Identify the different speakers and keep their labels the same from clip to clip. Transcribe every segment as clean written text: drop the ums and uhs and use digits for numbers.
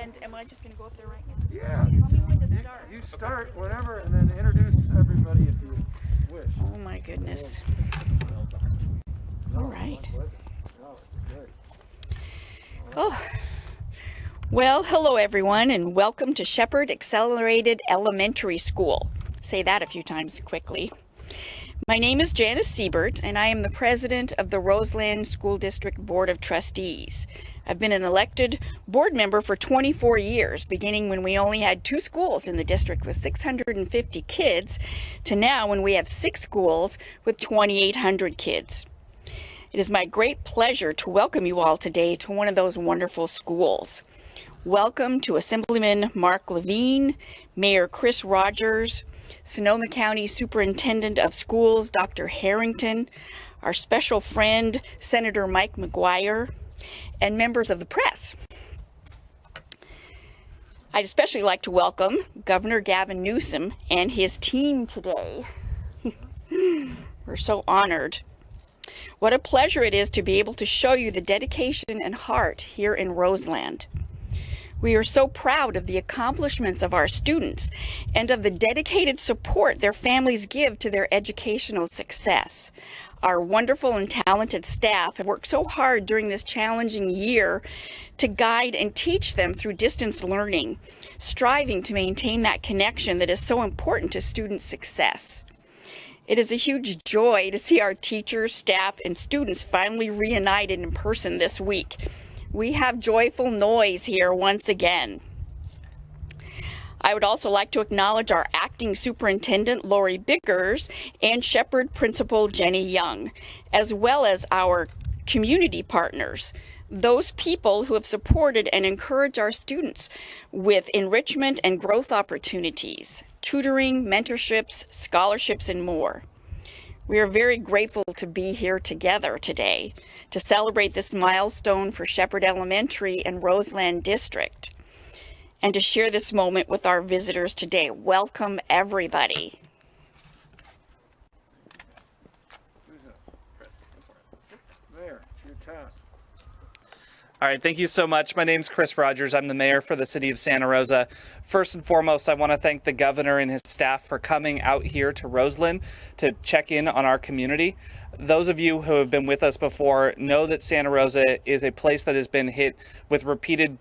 Speaker 1: And am I just going to go up there right now?
Speaker 2: Yeah.
Speaker 1: Tell me when to start.
Speaker 2: You start whenever and then introduce everybody if you wish.
Speaker 1: Oh my goodness. All right. Oh. Well, hello everyone and welcome to Shepherd Accelerated Elementary School. Say that a few times quickly. My name is Janice Siebert and I am the president of the Roseland School District Board of Trustees. I've been an elected board member for 24 years, beginning when we only had 2 schools in the district with 650 kids, to now when we have 6 schools with 2,800 kids. It is my great pleasure to welcome you all today to one of those wonderful schools. Welcome to Assemblyman Mark Levine, Mayor Chris Rogers, Sonoma County Superintendent of Schools Dr. Harrington, our special friend Senator Mike McGuire, and members of the press. I'd especially like to welcome Governor Gavin Newsom and his team today. We're so honored. What a pleasure it is to be able to show you the dedication and heart here in Roseland. We are so proud of the accomplishments of our students and of the dedicated support their families give to their educational success. Our wonderful and talented staff have worked so hard during this challenging year to guide and teach them through distance learning, striving to maintain that connection that is so important to student success. It is a huge joy to see our teachers, staff, and students finally reunited in person this week. We have joyful noise here once again. I would also like to acknowledge our acting superintendent, Lori Biggers, and Shepherd principal, Jenny Young, as well as our community partners, those people who have supported and encouraged our students with enrichment and growth opportunities, tutoring, mentorships, scholarships, and more. We are very grateful to be here together today to celebrate this milestone for Shepherd Elementary and Roseland District, and to share this moment with our visitors today. Welcome, everybody.
Speaker 2: Mayor, your time.
Speaker 3: All right, thank you so much. My name's Chris Rogers. I'm the mayor for the city of Santa Rosa. First and foremost, I want to thank the governor and his staff for coming out here to Roseland to check in on our community. Those of you who have been with us before know that Santa Rosa is a place that has been hit with repeated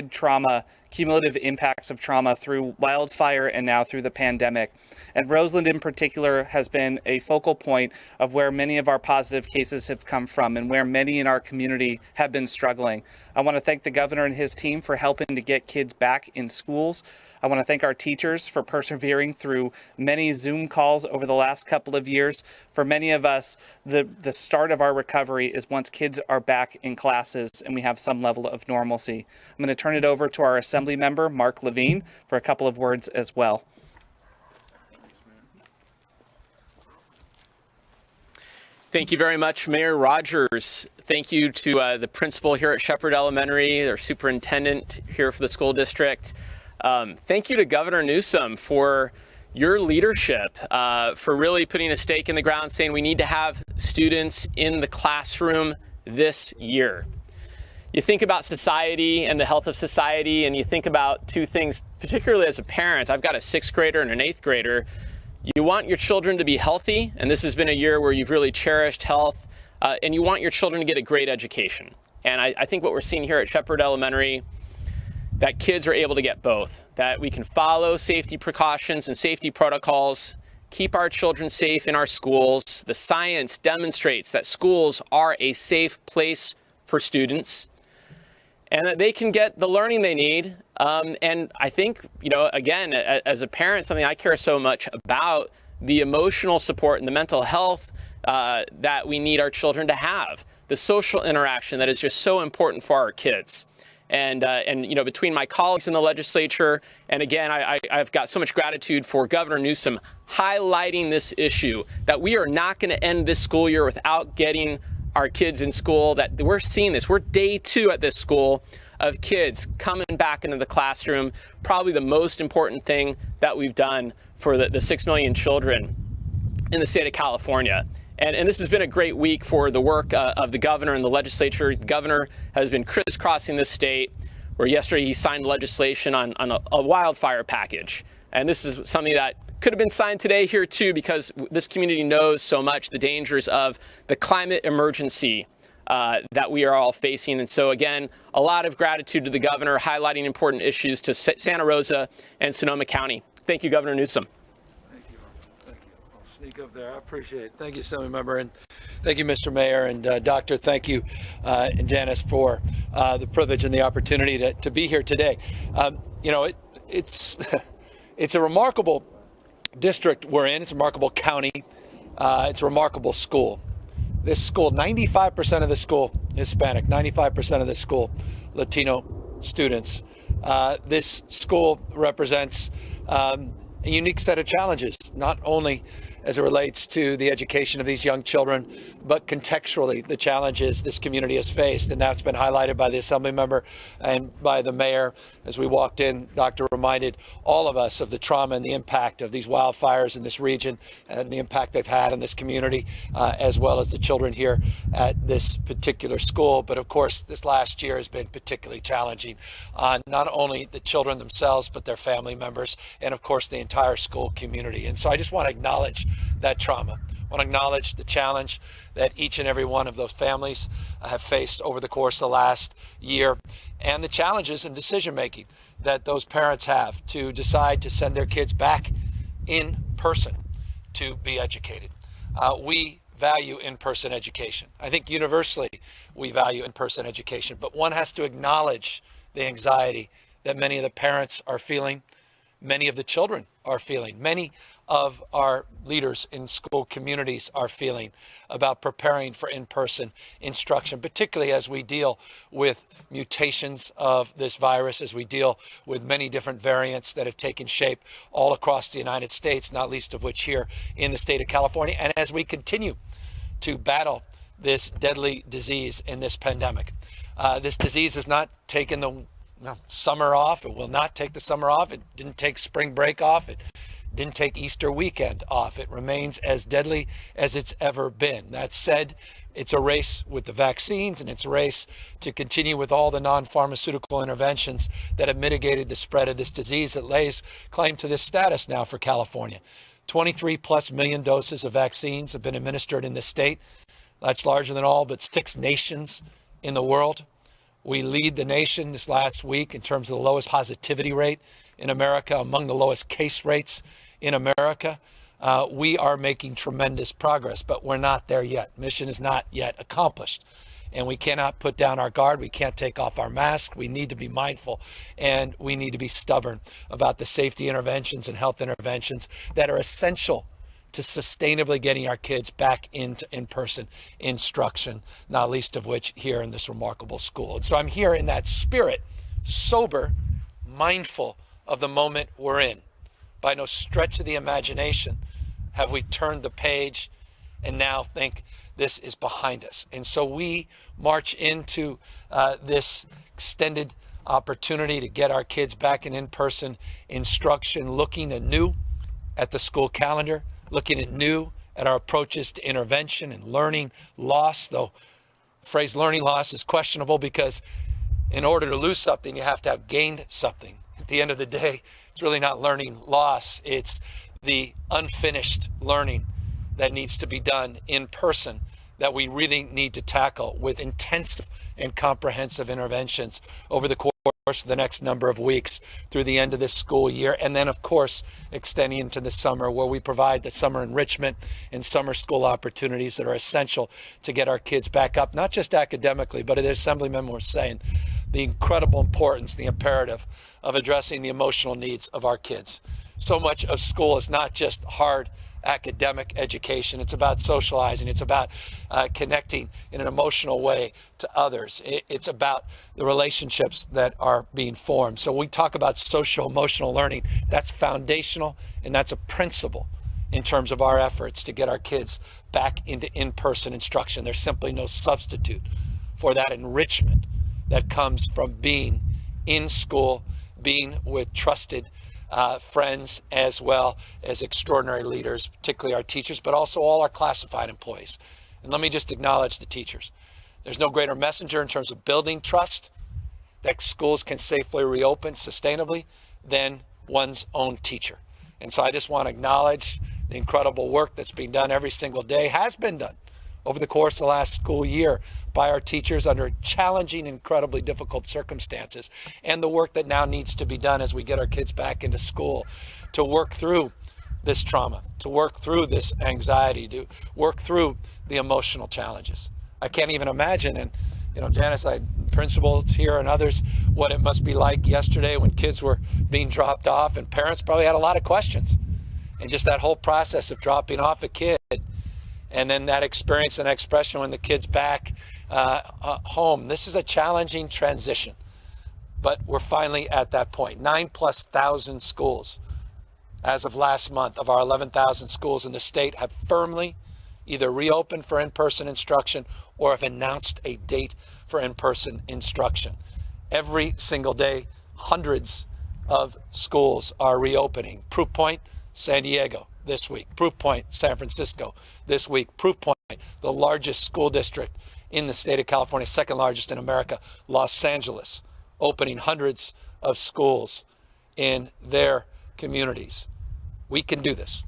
Speaker 3: trauma, cumulative impacts of trauma through wildfire and now through the pandemic. And Roseland in particular has been a focal point of where many of our positive cases have come from and where many in our community have been struggling. I want to thank the governor and his team for helping to get kids back in schools. I want to thank our teachers for persevering through many Zoom calls over the last couple of years. For many of us, the start of our recovery is once kids are back in classes and we have some level of normalcy. I'm going to turn it over to our Assembly member, Mark Levine, for a couple of words as well.
Speaker 4: Thank you very much, Mayor Rogers. Thank you to the principal here at Shepherd Elementary, their superintendent here for the school district. Thank you to Governor Newsom for your leadership, for really putting a stake in the ground, saying we need to have students in the classroom this year. You think about society and the health of society, and you think about 2 things, particularly as a parent. I've got a 6th grader and an 8th grader. You want your children to be healthy, and this has been a year where you've really cherished health, and you want your children to get a great education. And I think what we're seeing here at Shepherd Elementary, that kids are able to get both, that we can follow safety precautions and safety protocols, keep our children safe in our schools. The science demonstrates that schools are a safe place for students, and that they can get the learning they need. And I think, again, as a parent, something I care so much about, the emotional support and the mental health that we need our children to have, the social interaction that is just so important for our kids. And between my colleagues in the legislature, and again, I've got so much gratitude for Governor Newsom highlighting this issue, that we are not going to end this school year without getting our kids in school, that we're seeing this. We're day 2 at this school of kids coming back into the classroom, probably the most important thing that we've done for the 6 million children in the state of California. And this has been a great week for the work of the governor and the legislature. The governor has been crisscrossing the state, where yesterday he signed legislation on a wildfire package. And this is something that could have been signed today here too, because this community knows so much the dangers of the climate emergency that we are all facing. And so again, a lot of gratitude to the governor, highlighting important issues to Santa Rosa and Sonoma County. Thank you, Governor Newsom.
Speaker 2: Thank you. Thank you. I'll sneak up there. I appreciate it. Thank you, Assembly Member, and thank you, Mr. Mayor, and Doctor. Thank you, and Janice, for the privilege and the opportunity to be here today. It's it's a remarkable district we're in. It's a remarkable county. It's a remarkable school. This school, 95% of the school Hispanic, 95% of the school Latino students. This school represents a unique set of challenges, not only as it relates to the education of these young children, but contextually the challenges this community has faced. And that's been highlighted by the Assembly Member and by the Mayor. As we walked in, Doctor reminded all of us of the trauma and the impact of these wildfires in this region and the impact they've had on this community, as well as the children here at this particular school. But of course, this last year has been particularly challenging on not only the children themselves, but their family members, and of course, the entire school community. And so I just want to acknowledge that trauma. I want to acknowledge the challenge that each and every one of those families have faced over the course of the last year, and the challenges in decision making that those parents have to decide to send their kids back in person to be educated. We value in-person education. I think universally we value in-person education, but one has to acknowledge the anxiety that many of the parents are feeling, many of the children are feeling, many of our leaders in school communities are feeling about preparing for in-person instruction, particularly as we deal with mutations of this virus, as we deal with many different variants that have taken shape all across the United States, not least of which here in the state of California, and as we continue to battle this deadly disease in this pandemic. This disease has not taken the summer off. It will not take the summer off. It didn't take spring break off. It didn't take Easter weekend off. It remains as deadly as it's ever been. That said, it's a race with the vaccines, and it's a race to continue with all the non-pharmaceutical interventions that have mitigated the spread of this disease that lays claim to this status now for California. 23 plus million doses of vaccines have been administered in this state. That's larger than all but 6 nations in the world. We lead the nation this last week in terms of the lowest positivity rate in America, among the lowest case rates in America. We are making tremendous progress, but we're not there yet. Mission is not yet accomplished, and we cannot put down our guard. We can't take off our mask. We need to be mindful, and we need to be stubborn about the safety interventions and health interventions that are essential to sustainably getting our kids back into in-person instruction, not least of which here in this remarkable school. And so I'm here in that spirit, sober, mindful of the moment we're in. By no stretch of the imagination have we turned the page and now think this is behind us. And so we march into this extended opportunity to get our kids back in-person instruction, looking anew at the school calendar, looking anew at our approaches to intervention and learning loss, though the phrase learning loss is questionable because in order to lose something, you have to have gained something. At the end of the day, it's really not learning loss. It's the unfinished learning that needs to be done in person that we really need to tackle with intensive and comprehensive interventions over the course of the next number of weeks through the end of this school year. And then, of course, extending into the summer, where we provide the summer enrichment and summer school opportunities that are essential to get our kids back up, not just academically, but as the Assemblyman was saying, the incredible importance, the imperative of addressing the emotional needs of our kids. So much of school is not just hard academic education. It's about socializing. It's about connecting in an emotional way to others. It's about the relationships that are being formed. So we talk about social emotional learning. That's foundational, and that's a principle in terms of our efforts to get our kids back into in-person instruction. There's simply no substitute for that enrichment that comes from being in school, being with trusted friends, as well as extraordinary leaders, particularly our teachers, but also all our classified employees. And let me just acknowledge the teachers. There's no greater messenger in terms of building trust that schools can safely reopen sustainably than one's own teacher. And so I just want to acknowledge the incredible work that's being done every single day, has been done over the course of the last school year by our teachers under challenging, incredibly difficult circumstances, and the work that now needs to be done as we get our kids back into school to work through this trauma, to work through this anxiety, to work through the emotional challenges. I can't even imagine, and Janice, principals here and others, what it must be like yesterday when kids were being dropped off, and parents probably had a lot of questions. And just that whole process of dropping off a kid, and then that experience and expression when the kid's back home. This is a challenging transition, but we're finally at that point. 9,000+ schools as of last month of our 11,000 schools in the state have firmly either reopened for in-person instruction or have announced a date for in-person instruction. Every single day, hundreds of schools are reopening. Proof point, San Diego this week. Proof point, San Francisco this week. Proof point, the largest school district in the state of California, second largest in America, Los Angeles, opening hundreds of schools in their communities. We can do this,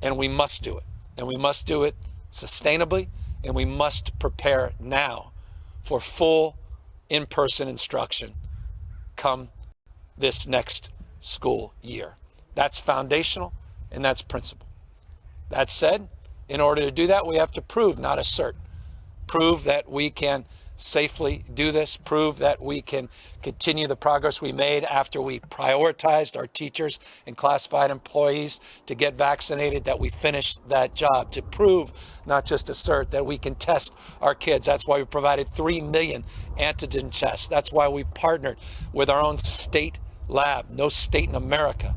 Speaker 2: and we must do it. And we must do it sustainably, and we must prepare now for full in-person instruction come this next school year. That's foundational, and that's principle. That said, in order to do that, we have to prove, not assert. Prove that we can safely do this, prove that we can continue the progress we made after we prioritized our teachers and classified employees to get vaccinated, that we finished that job, to prove, not just assert, that we can test our kids. That's why we provided 3 million antigen tests. That's why we partnered with our own state lab. No state in America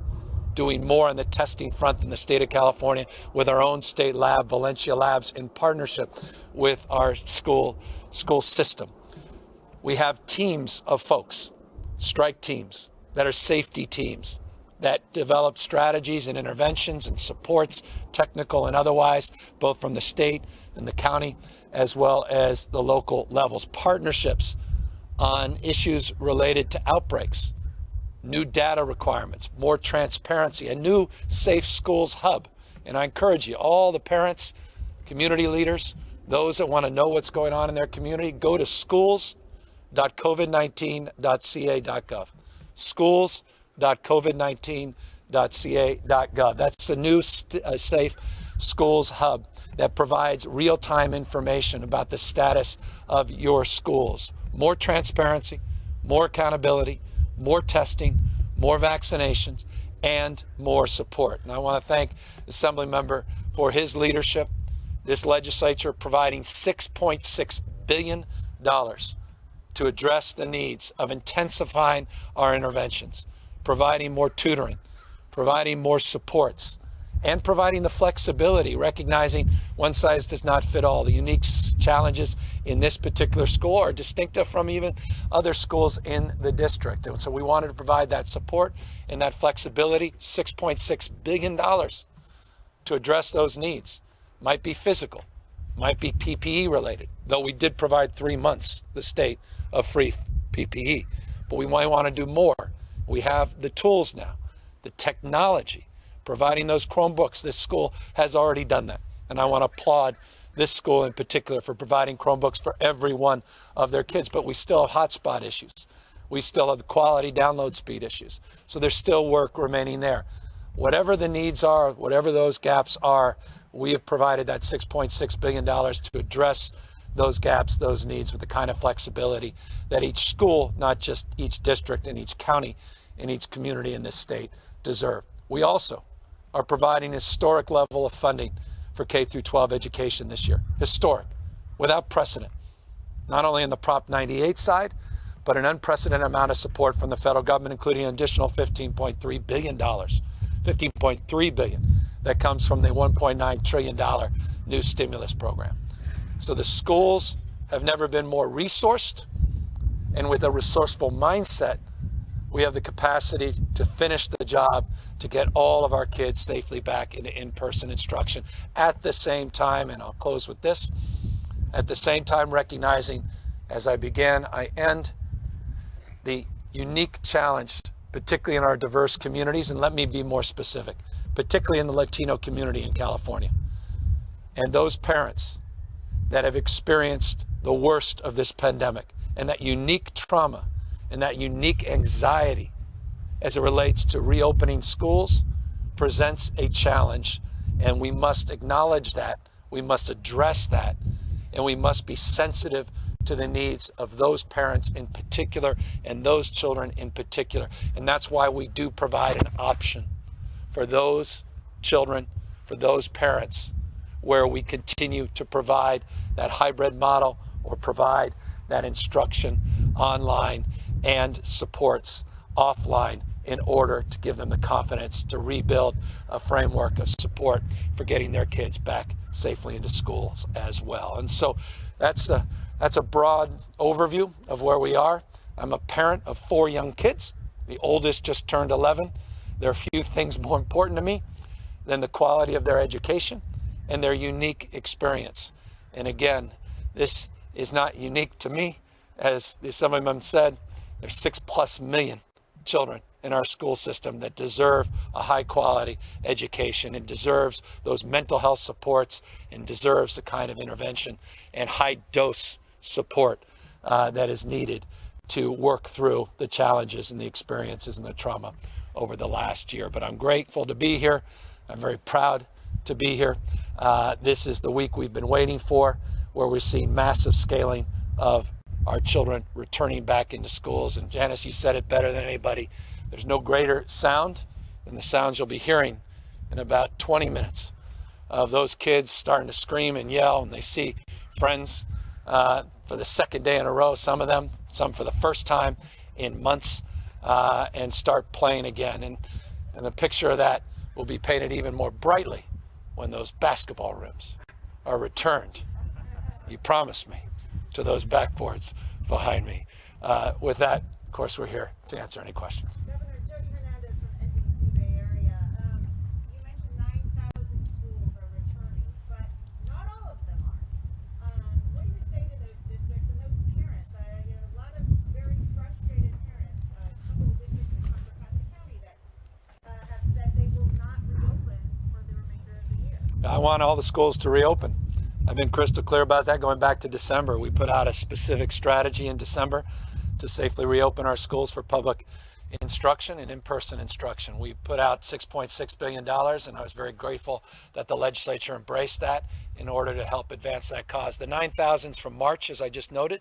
Speaker 2: doing more on the testing front than the state of California, with our own state lab, Valencia Labs, in partnership with our school system. We have teams of folks, strike teams, that are safety teams, that develop strategies and interventions and supports, technical and otherwise, both from the state and the county, as well as the local levels. Partnerships on issues related to outbreaks, new data requirements, more transparency, a new Safe Schools Hub. And I encourage you, all the parents, community leaders, those that want to know what's going on in their community, go to schools.covid19.ca.gov. Schools.covid19.ca.gov. That's the new Safe Schools Hub that provides real-time information about the status of your schools. More transparency, more accountability, more testing, more vaccinations, and more support. And I want to thank the Assembly member for his leadership. This legislature providing $6.6 billion to address the needs of intensifying our interventions, providing more tutoring, providing more supports, and providing the flexibility, recognizing one size does not fit all. The unique challenges in this particular school are distinctive from even other schools in the district. And so we wanted to provide that support and that flexibility, $6.6 billion to address those needs. Might be physical, might be PPE related, though we did provide 3 months, the state, of free PPE. But we might want to do more. We have the tools now, the technology, providing those Chromebooks. This school has already done that. And I want to applaud this school in particular for providing Chromebooks for every one of their kids. But we still have hotspot issues. We still have the quality download speed issues. So there's still work remaining there. Whatever the needs are, whatever those gaps are, we have provided that $6.6 billion to address those gaps, those needs, with the kind of flexibility that each school, not just each district and each county and each community in this state, deserve. We also are providing a historic level of funding for K through 12 education this year. Historic, without precedent, not only in the Prop 98 side, but an unprecedented amount of support from the federal government, including an additional $15.3 billion, $15.3 billion that comes from the $1.9 trillion new stimulus program. So the schools have never been more resourced, and with a resourceful mindset, we have the capacity to finish the job to get all of our kids safely back into in-person instruction. At the same time, and I'll close with this, at the same time recognizing, as I began, I end, the unique challenge, particularly in our diverse communities, and let me be more specific, particularly in the Latino community in California, and those parents that have experienced the worst of this pandemic and that unique trauma and that unique anxiety as it relates to reopening schools presents a challenge, and we must acknowledge that, we must address that, and we must be sensitive to the needs of those parents in particular and those children in particular. And that's why we do provide an option for those children, for those parents, where we continue to provide that hybrid model or provide that instruction online and supports offline in order to give them the confidence to rebuild a framework of support for getting their kids back safely into schools as well. And so that's a broad overview of where we are. I'm a parent of 4 young kids. The oldest just turned 11. There are few things more important to me than the quality of their education and their unique experience. And again, this is not unique to me. As some of them said, there's 6+ million children in our school system that deserve a high quality education and deserves those mental health supports and deserves the kind of intervention and high dose support that is needed to work through the challenges and the experiences and the trauma over the last year. But I'm grateful to be here. I'm very proud to be here. This is the week we've been waiting for, where we're seeing massive scaling of our children returning back into schools. And Janice, you said it better than anybody. There's no greater sound than the sounds you'll be hearing in about 20 minutes of those kids starting to scream and yell, and they see friends for the second day in a row, some of them, some for the first time in months, and start playing again. And the picture of that will be painted even more brightly when those basketball rims are returned. You promised me, to those backboards behind me. With that, of course, we're here to answer any questions.
Speaker 5: Governor Jody Hernandez from NBC Bay Area. You mentioned 9,000 schools are returning, but not all of them are. What do you say to those districts and those parents? A lot of very frustrated parents, school districts in Contra Costa County that have said they will not reopen for the remainder of the year.
Speaker 2: I want all the schools to reopen. I've been crystal clear about that going back to December. We put out a specific strategy in December to safely reopen our schools for public instruction and in-person instruction. We put out $6.6 billion, and I was very grateful that the legislature embraced that in order to help advance that cause. The 9,000s from March, as I just noted,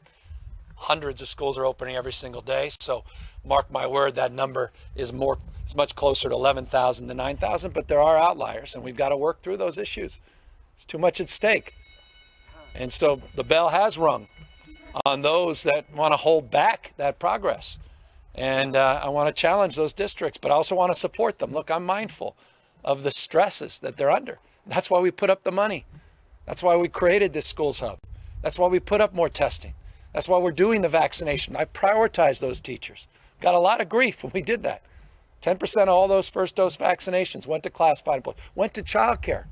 Speaker 2: hundreds of schools are opening every single day. So mark my word, that number is much closer to 11,000 than 9,000, but there are outliers, and we've got to work through those issues. It's too much at stake. And so the bell has rung on those that want to hold back that progress. And I want to challenge those districts, but I also want to support them. Look, I'm mindful of the stresses that they're under. That's why we put up the money. That's why we created this schools hub. That's why we put up more testing. That's why we're doing the vaccination. I prioritize those teachers. Got a lot of grief when we did that. 10% of all those first dose vaccinations went to classified employees, went to childcare.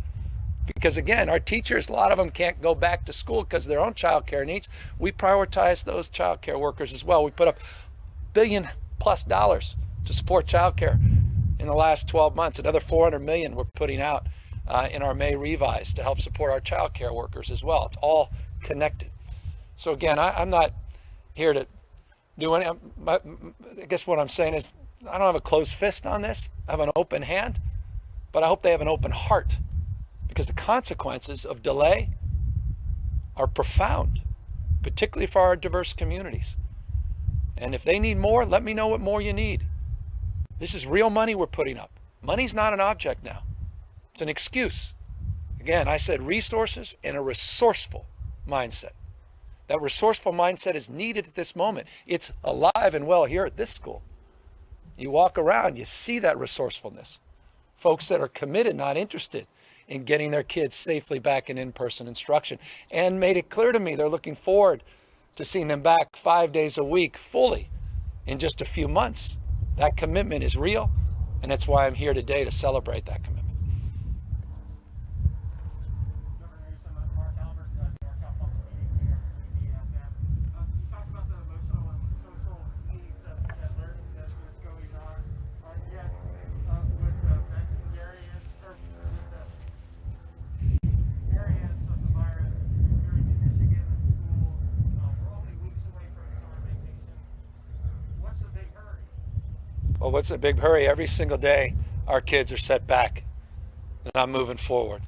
Speaker 2: Because again, our teachers, a lot of them can't go back to school because of their own child care needs. We prioritize those child care workers as well. We put up $1 billion+ to support child care in the last 12 months. Another $400 million we're putting out in our May revise to help support our child care workers as well. It's all connected. So again, I'm not here to do any, I guess what I'm saying is I don't have a closed fist on this. I have an open hand, but I hope they have an open heart, because the consequences of delay are profound, particularly for our diverse communities. And if they need more, let me know what more you need. This is real money we're putting up. Money's not an object now. It's an excuse. Again, I said resources and a resourceful mindset. That resourceful mindset is needed at this moment. It's alive and well here at this school. You walk around, you see that resourcefulness. Folks that are committed, not interested in getting their kids safely back in in-person instruction, and made it clear to me they're looking forward to seeing them back 5 days a week fully in just a few months. That commitment is real, and that's why I'm here today to celebrate that commitment.
Speaker 6: Governor Newsom, Mark Albert, NorCal Public Meeting here at CBFM. You talked about the emotional and social needs of
Speaker 2: Well, what's a big hurry? Every single day, our kids are set back. They're not moving forward.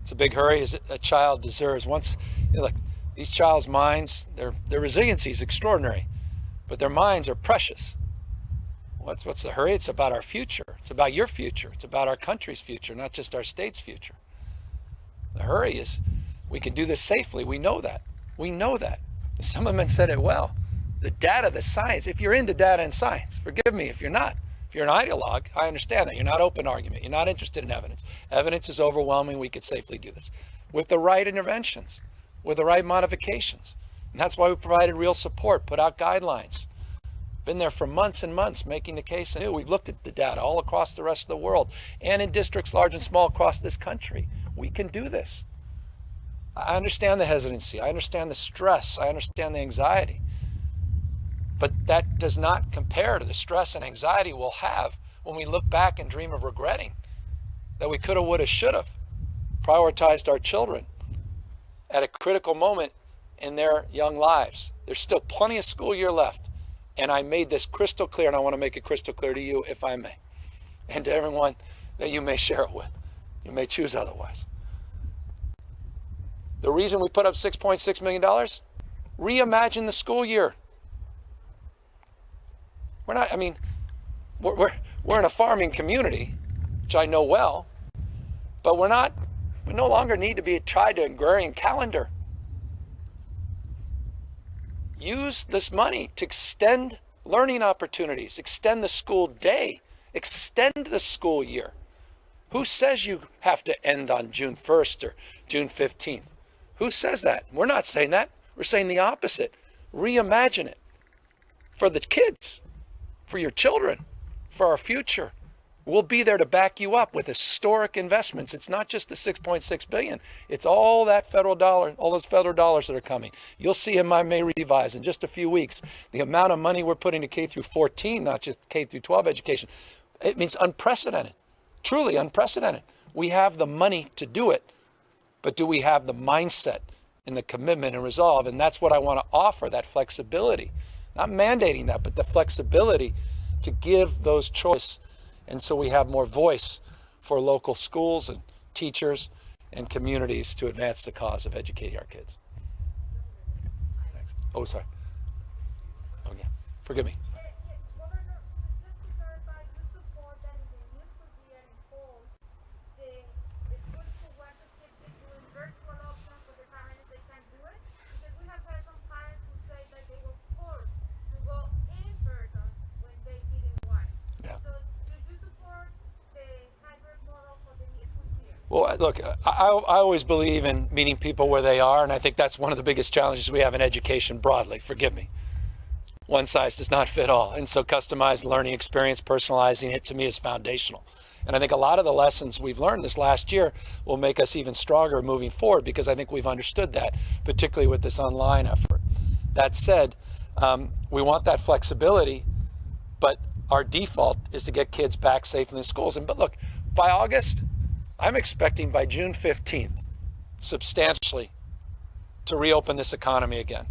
Speaker 2: It's a big hurry as a child deserves. Once, look, these child's minds, their resiliency is extraordinary, but their minds are precious. What's the hurry? It's about our future. It's about your future. It's about our country's future, not just our state's future. The hurry is we can do this safely. We know that. We know that. Some of them said it well. The data, the science, if you're into data and science, forgive me if you're not. If you're an ideologue, I understand that. You're not open argument. You're not interested in evidence. Evidence is overwhelming. We could safely do this with the right interventions, with the right modifications. And that's why we provided real support, put out guidelines. Been there for months and months making the case anew. We've looked at the data all across the rest of the world and in districts large and small across this country. We can do this. I understand the hesitancy. I understand the stress. I understand the anxiety. But that does not compare to the stress and anxiety we'll have when we look back and dream of regretting that we could have, would have, should have prioritized our children at a critical moment in their young lives. There's still plenty of school year left. And I made this crystal clear, and I want to make it crystal clear to you, if I may, and to everyone that you may share it with. You may choose otherwise. The reason we put up $6.6 million, reimagine the school year. We're not, I mean, we're in a farming community, which I know well, but we no longer need to be tied to an agrarian calendar. Use this money to extend learning opportunities, extend the school day, extend the school year. Who says you have to end on June 1st or June 15th? Who says that? We're not saying that. We're saying the opposite. Reimagine it for the kids, for your children, for our future. We'll be there to back you up with historic investments. It's not just the $6.6 billion. It's all that federal dollar, all those federal dollars that are coming. You'll see in my May revise in just a few weeks the amount of money we're putting to K through 14, not just K through 12 education. It means unprecedented, truly unprecedented. We have the money to do it, but do we have the mindset and the commitment and resolve? And that's what I want to offer, that flexibility. Not mandating that, but the flexibility to give those choices. And so we have more voice for local schools and teachers and communities to advance the cause of educating our kids. Thanks. Oh, sorry. Oh, yeah. Forgive me.
Speaker 5: Governor, just to clarify, you support that in the new school year in fall, the schools who want to shift it to a virtual option for the parents, they can do it? Because we have heard some parents who say that they were forced to go in person when they didn't want.
Speaker 2: Yeah.
Speaker 5: So do you support the hybrid model for the new school year?
Speaker 2: Well, look, I always believe in meeting people where they are, and I think that's one of the biggest challenges we have in education broadly. Forgive me. One size does not fit all. And so customized learning experience, personalizing it, to me is foundational. And I think a lot of the lessons we've learned this last year will make us even stronger moving forward, because I think we've understood that, particularly with this online effort. That said, we want that flexibility, but our default is to get kids back safely in schools. But look, by August, I'm expecting by June 15th, substantially, to reopen this economy again.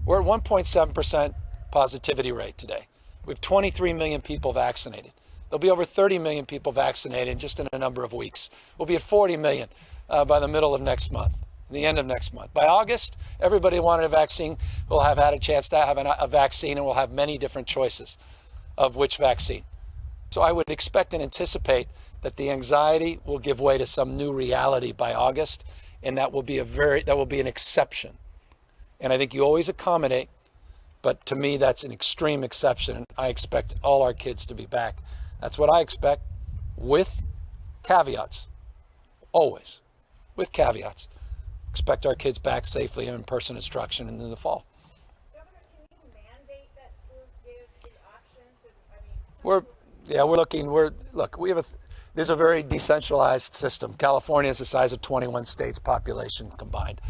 Speaker 2: We're at 1.7% positivity rate today. We have 23 million people vaccinated. There'll be over 30 million people vaccinated just in a number of weeks. We'll be at 40 million by the middle of next month, the end of next month. By August, everybody who wanted a vaccine will have had a chance to have a vaccine, and we'll have many different choices of which vaccine. So I would expect and anticipate that the anxiety will give way to some new reality by August, and that will be an exception. And I think you always accommodate, but to me, that's an extreme exception. And I expect all our kids to be back. That's what I expect, with caveats, always, with caveats. Expect our kids back safely in in-person instruction in the fall.
Speaker 5: Governor, can you mandate that schools give the option to, this is a very decentralized system. California is the size of 21 states population combined.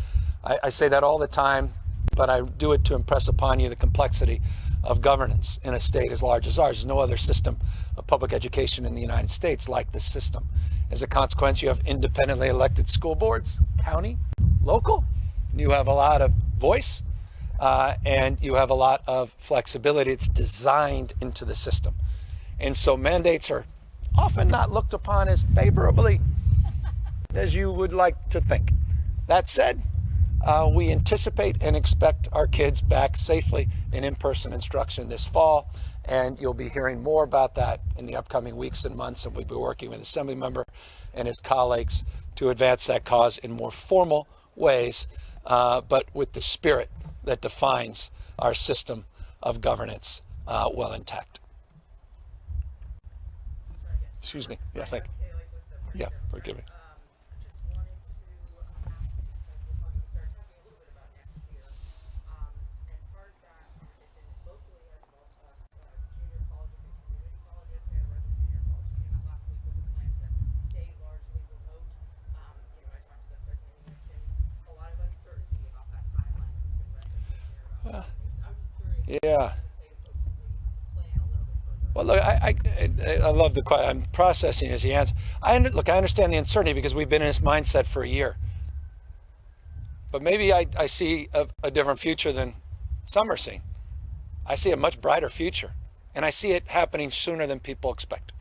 Speaker 5: I say that all the time, but I do it to impress upon you the complexity of governance in a state as large as ours. There's no other system of public education in the United States like this system. As a consequence, you have independently elected school boards, county, local. You have a lot of voice, and you have a lot of flexibility. It's designed into the system.
Speaker 2: And so mandates are often not looked upon as favorably as you would like to think. That said, we anticipate and expect our kids back safely in in-person instruction this fall, and you'll be hearing more about that in the upcoming weeks and months, and we'll be working with Assemblymember and his colleagues to advance that cause in more formal ways, but with the spirit that defines our system of governance well intact. Excuse me. Yeah, thank you. Yeah, forgive me.
Speaker 5: Just wanted to ask, because we're probably going to start talking a little bit about next year. And part of that is in locally as well, junior colleges and community colleges. Santa Rosa Junior College came out last week with a plan to stay largely remote. I talked to the president, he mentioned a lot of uncertainty about that timeline that we've been referencing here. I'm just curious.
Speaker 2: Yeah.
Speaker 5: What you would say to folks to plan a little bit further.
Speaker 2: Well, look, I love the question. I'm processing as he answers. I understand the uncertainty because we've been in this mindset for a year. But maybe I see a different future than some are seeing. I see a much brighter future, and I see it happening sooner than people expect.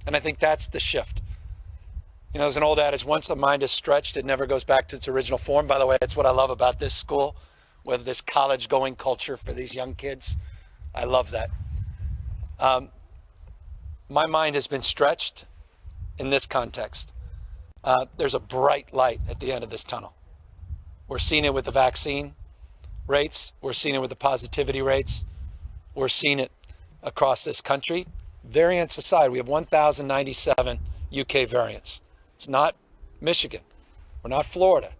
Speaker 2: And I think that's the shift. There's an old adage, once the mind is stretched, it never goes back to its original form. By the way, that's what I love about this school, with this college-going culture for these young kids. I love that. My mind has been stretched in this context. There's a bright light at the end of this tunnel. We're seeing it with the vaccine rates. We're seeing it with the positivity rates. We're seeing it across this country. Variants aside, we have 1,097 UK variants. It's not Michigan. We're not Florida.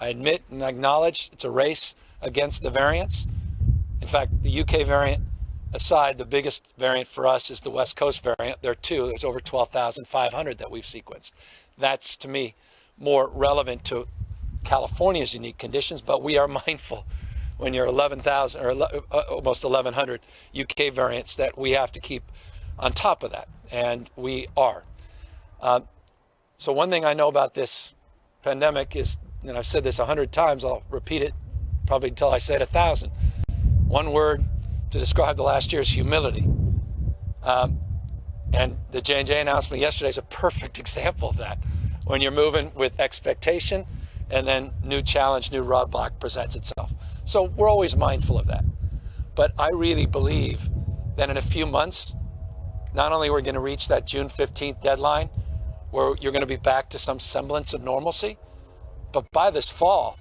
Speaker 2: I admit and acknowledge it's a race against the variants. In fact, the UK variant aside, the biggest variant for us is the West Coast variant. There are two. There's over 12,500 that we've sequenced. That's, to me, more relevant to California's unique conditions, but we are mindful when you're 11,000 or almost 1,100 UK variants that we have to keep on top of that, and we are. So one thing I know about this pandemic is, and I've said this 100 times, I'll repeat it probably until I say it 1,000. One word to describe the last year is humility. And the J&J announcement yesterday is a perfect example of that. When you're moving with expectation and then new challenge, new roadblock presents itself. So we're always mindful of that. But I really believe that in a few months, not only we're going to reach that June 15th deadline, where you're going to be back to some semblance of normalcy, but by this fall,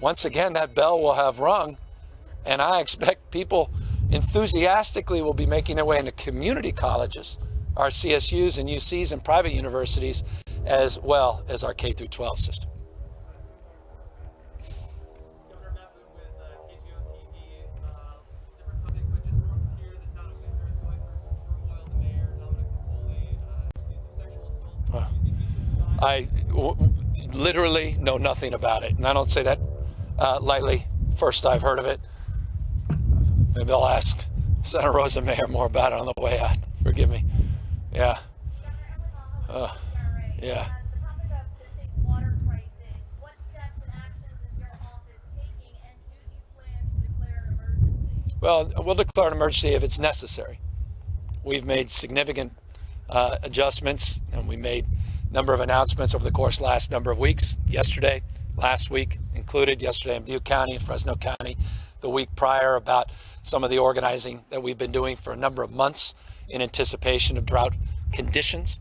Speaker 2: once again, that bell will have rung, and I expect people enthusiastically will be making their way into community colleges, our CSUs and UCs and private universities, as well as our K through 12 system.
Speaker 6: Governor met with KGO TV, different topic, but just from here, the town of Windsor is going through some turmoil. The mayor, Dominic Foley, accused of sexual assault. Do you think this is a sign?
Speaker 2: Literally know nothing about it, and I don't say that lightly. First I've heard of it. Maybe I'll ask Santa Rosa Mayor more about it on the way out. Forgive me. Yeah. Yeah.
Speaker 5: The topic of the state's water crisis, what steps and actions is your office taking, and do you plan to declare an emergency?
Speaker 2: Well, we'll declare an emergency if it's necessary. We've made significant adjustments, and we made a number of announcements over the course of the last number of weeks. Yesterday, last week included, yesterday in Butte County, Fresno County, the week prior, about some of the organizing that we've been doing for a number of months in anticipation of drought conditions.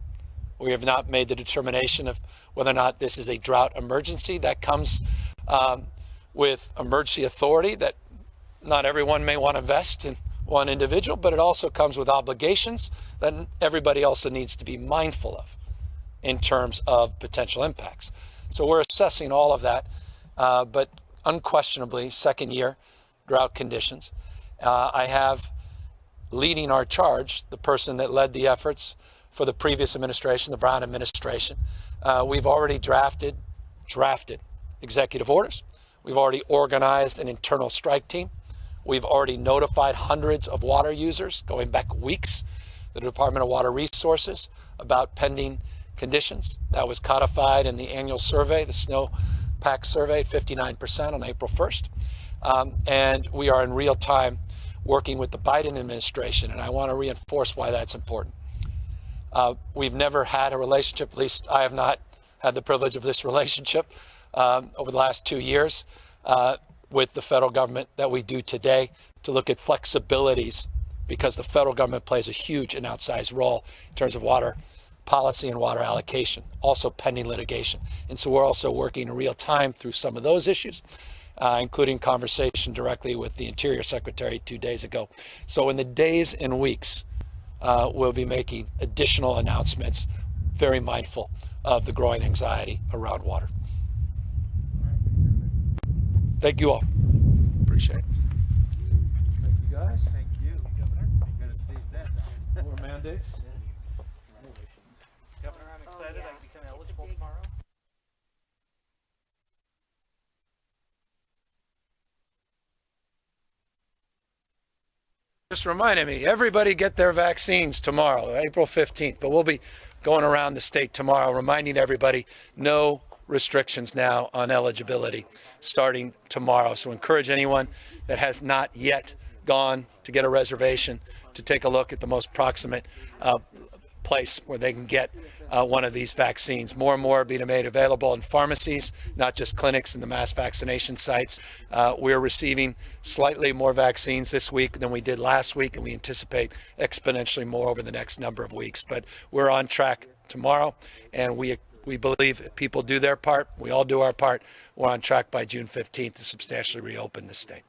Speaker 2: We have not made the determination of whether or not this is a drought emergency. That comes with emergency authority that not everyone may want to invest in one individual, but it also comes with obligations that everybody also needs to be mindful of in terms of potential impacts. So we're assessing all of that, but unquestionably, second year drought conditions. I have leading our charge, the person that led the efforts for the previous administration, the Brown administration. We've already drafted executive orders. We've already organized an internal strike team. We've already notified hundreds of water users, going back weeks, the Department of Water Resources, about pending conditions. That was codified in the annual survey, the snowpack survey, 59% on April 1st. And we are in real time working with the Biden administration, and I want to reinforce why that's important. We've never had a relationship, at least I have not had the privilege of this relationship over the last 2 years with the federal government that we do today, to look at flexibilities, because the federal government plays a huge and outsized role in terms of water policy and water allocation, also pending litigation. And so we're also working in real time through some of those issues, including conversation directly with the Interior Secretary 2 days ago. So in the days and weeks, we'll be making additional announcements, very mindful of the growing anxiety around water. Thank you all. Appreciate it. Thank you, guys.
Speaker 7: Thank you, Governor. You're gonna seize that.
Speaker 2: More mandates.
Speaker 3: Governor, I'm excited. I become eligible tomorrow.
Speaker 2: Just reminded me, everybody get their vaccines tomorrow, April 15th, but we'll be going around the state tomorrow, reminding everybody no restrictions now on eligibility starting tomorrow. So encourage anyone that has not yet gone to get a reservation to take a look at the most proximate place where they can get one of these vaccines. More and more are being made available in pharmacies, not just clinics and the mass vaccination sites. We're receiving slightly more vaccines this week than we did last week, and we anticipate exponentially more over the next number of weeks. But we're on track tomorrow, and we believe if people do their part, we all do our part, we're on track by June 15th to substantially reopen the state.